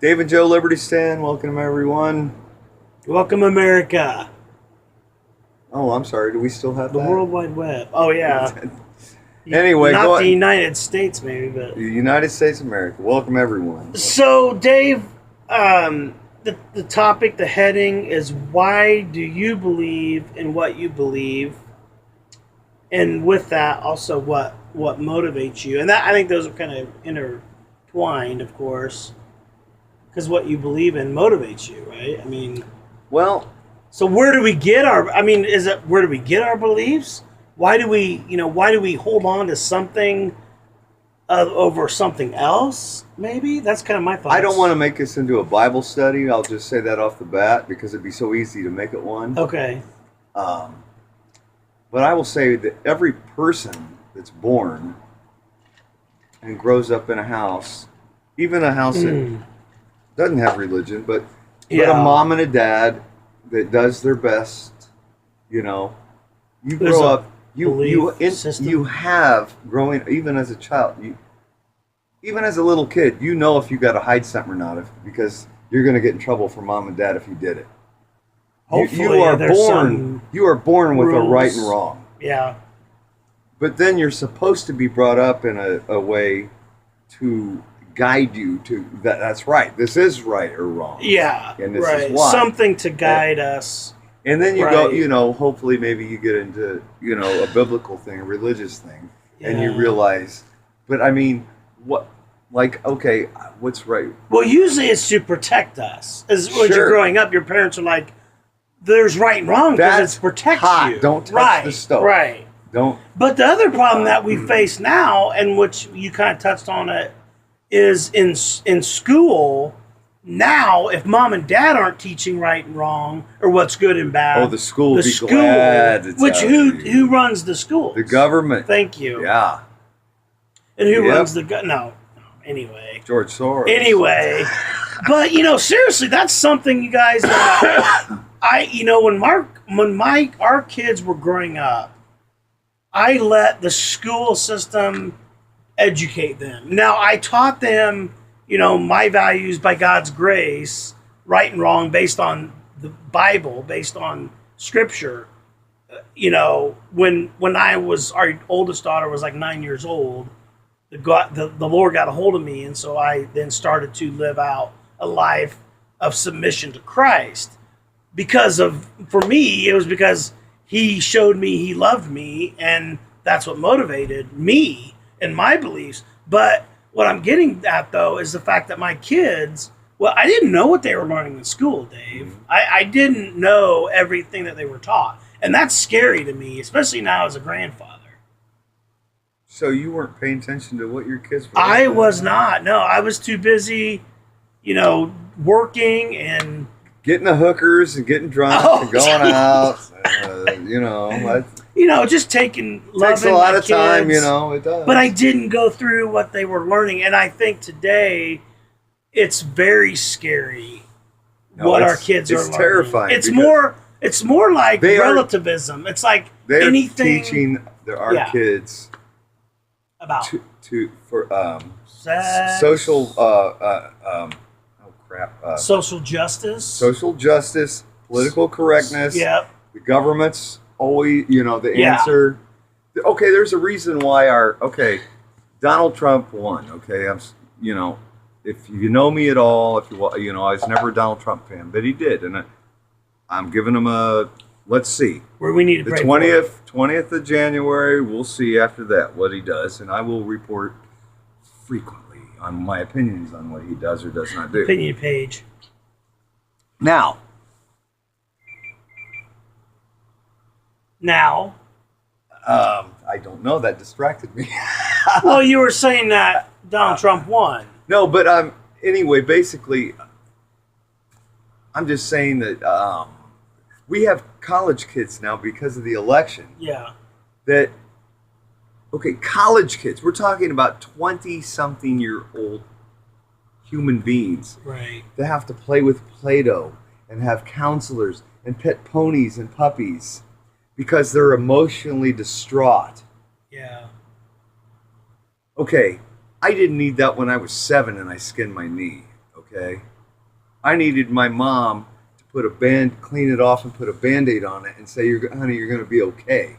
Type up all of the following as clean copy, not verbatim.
Dave and Joe Liberty Stand, welcome everyone. Welcome, America. Oh, I'm sorry. Do we still have The that? World Wide Web. Oh, yeah. Anyway, Not the United States, maybe, but. The United States of America. Welcome everyone. So, Dave, the topic, the heading is why do you believe in what you believe? And with that, also what motivates you? And that, I think those are kind of intertwined, of course, because what you believe in motivates you, right? I mean, well, so where do we get our? I mean, where do we get our beliefs? Why do we hold on to something over something else? Maybe that's kind of my thoughts. I don't want to make this into a Bible study. I'll just say that off the bat because it'd be so easy to make it one. Okay. But I will say that every person that's born and grows up in a house, even a house that doesn't have religion, but a mom and a dad that does their best, you grow up, you have growing, even as a child, even as a little kid, if you got to hide something or not, because you're going to get in trouble for mom and dad if you did it. Hopefully, you are born with rules. a right and wrong. Yeah. But then you're supposed to be brought up in a way to guide you to that's right. This is right or wrong. Yeah. And this right. is why. Something to guide us. And then you go, hopefully maybe you get into, a biblical thing, a religious thing, and you realize, but I mean, okay, what's right? Well, usually it's to protect us. As when you're growing up, your parents are like, there's right and wrong because it protects you. Don't touch the stove. Right. Don't. But the other problem that we face now, and which you kind of touched on it, is in school. Now, if mom and dad aren't teaching right and wrong or what's good and bad, the school would be glad to which tell who runs the school? The government. Thank you. Yeah. And who runs the no? Anyway. George Soros. Anyway, but seriously, that's something you guys. When our kids were growing up, I let the school system educate them. Now I taught them, my values by God's grace, right and wrong, based on the Bible, based on Scripture. When our oldest daughter was like 9 years old, the Lord got a hold of me, and so I then started to live out a life of submission to Christ. For me, it was because He showed me He loved me, and that's what motivated me and my beliefs. But what I'm getting at, though, is the fact that my kids, I didn't know what they were learning in school, Dave. I didn't know everything that they were taught. And that's scary to me, especially now as a grandfather. So you weren't paying attention to what your kids were I was not. No, I was too busy, working and getting the hookers and getting drunk and going out. Just taking takes a lot of time. It does. But I didn't go through what they were learning, and I think today it's very scary what our kids are learning. It's terrifying. It's more like relativism. It's like they're anything teaching our kids about sex, social social justice. Social justice, political correctness. Yep. The government's always, the answer. Okay, there's a reason why Donald Trump won. Okay, if you know me at all, I was never a Donald Trump fan, but he did, and I'm giving him let's see. Where we need to the 20th of January, we'll see after that what he does, and I will report frequently on my opinions on what he does or does not do. Opinion page. Now, I don't know. That distracted me. Well, you were saying that Donald Trump won. No, but anyway, basically, I'm just saying that we have college kids now because of the election. Yeah. College kids. We're talking about 20-something-year-old human beings. Right. That have to play with Play-Doh and have counselors and pet ponies and puppies because they're emotionally distraught. Yeah. Okay, I didn't need that when I was 7 and I skinned my knee. okay, I needed my mom to clean it off and put a Band-Aid on it and say, honey, you're going to be okay.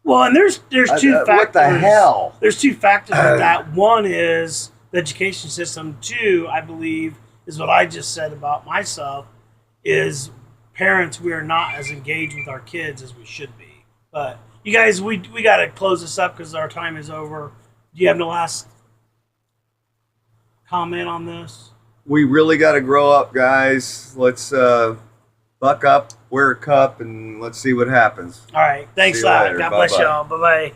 Well, and there's two factors. What the hell? There's two factors with that. One is the education system. Two, I believe, is what I just said about myself, is parents, we are not as engaged with our kids as we should be. But you guys, we got to close this up because our time is over. Do you have no last comment on this? We really got to grow up, guys. Let's buck up, wear a cup, and let's see what happens. All right. Thanks a lot. God bless y'all. Bye-bye.